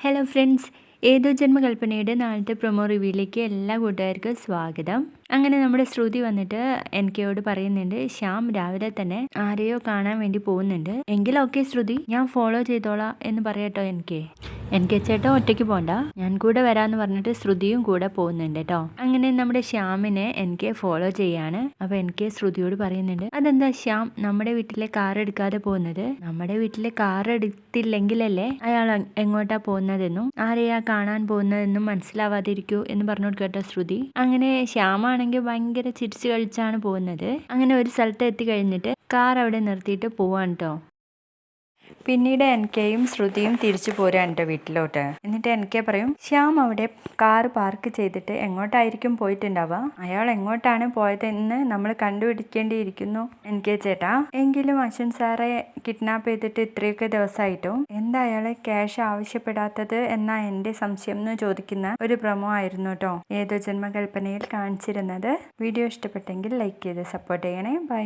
Hello friends, ഏതോ ജന്മകൽപ്പനയുടെ നാളത്തെ promo റിവ്യൂയിലേക്ക് എല്ലാ കൂട്ടുകാർക്കും സ്വാഗതം. അങ്ങനെ നമ്മുടെ ശ്രുതി വന്നിട്ട് എനിക്കോട് പറയുന്നുണ്ട്, ശ്യാം രാവിലെ തന്നെ ആരെയോ കാണാൻ വേണ്ടി പോകുന്നുണ്ട്. എങ്കിലും ഓക്കെ ശ്രുതി, ഞാൻ ഫോളോ ചെയ്തോളാം എന്ന് പറയട്ടോ. എനിക്ക് ചേട്ടാ ഒറ്റയ്ക്ക് പോണ്ട, ഞാൻ കൂടെ വരാന്ന് പറഞ്ഞിട്ട് ശ്രുതിയും കൂടെ പോകുന്നുണ്ട് കേട്ടോ. അങ്ങനെ നമ്മുടെ ശ്യാമിനെ എനിക്ക് ഫോളോ ചെയ്യാണ്. അപ്പൊ എനിക്ക് ശ്രുതിയോട് പറയുന്നുണ്ട്, അതെന്താ ശ്യാം നമ്മുടെ വീട്ടിലെ കാർ എടുക്കാതെ പോകുന്നത്? നമ്മുടെ വീട്ടിലെ കാർ എടുത്തില്ലെങ്കിലല്ലേ അയാൾ എങ്ങോട്ടാ പോകുന്നതെന്നും ആരെയാ കാണാൻ പോകുന്നതെന്നും മനസ്സിലാവാതിരിക്കൂ എന്ന് പറഞ്ഞോട്ട് കേട്ടോ ശ്രുതി. അങ്ങനെ ശ്യാമാണെങ്കിൽ ഭയങ്കര ചിരിച്ചു കളിച്ചാണ് പോകുന്നത്. അങ്ങനെ ഒരു സ്ഥലത്ത് എത്തി കഴിഞ്ഞിട്ട് കാർ അവിടെ നിർത്തിയിട്ട് പോവാണ് കേട്ടോ. പിന്നീട് എൻകെയും ശ്രുതിയും തിരിച്ചു പോരാൻ എൻ്റെ വീട്ടിലോട്ട്. എന്നിട്ട് എൻകെ പറയും, ശ്യാം അവിടെ കാർ പാർക്ക് ചെയ്തിട്ട് എങ്ങോട്ടായിരിക്കും പോയിട്ടുണ്ടാവുക? അയാൾ എങ്ങോട്ടാണ് പോയതെന്ന് നമ്മൾ കണ്ടുപിടിക്കേണ്ടിയിരിക്കുന്നു എൻകെ ചേട്ടാ. എങ്കിലും അശ്വിൻ സാറെ കിഡ്നാപ്പ് ചെയ്തിട്ട് ഇത്രയൊക്കെ ദിവസമായിട്ടും എന്താ അയാളെ ക്യാഷ് ആവശ്യപ്പെടാത്തത് എന്നാ എൻ്റെ സംശയം എന്ന് ചോദിക്കുന്ന ഒരു പ്രൊമോ ആയിരുന്നു കേട്ടോ ഏതോ ജന്മകൽപ്പനയിൽ കാണിച്ചിരുന്നത്. വീഡിയോ ഇഷ്ടപ്പെട്ടെങ്കിൽ ലൈക്ക് ചെയ്ത് സപ്പോർട്ട് ചെയ്യണേ. ബൈ.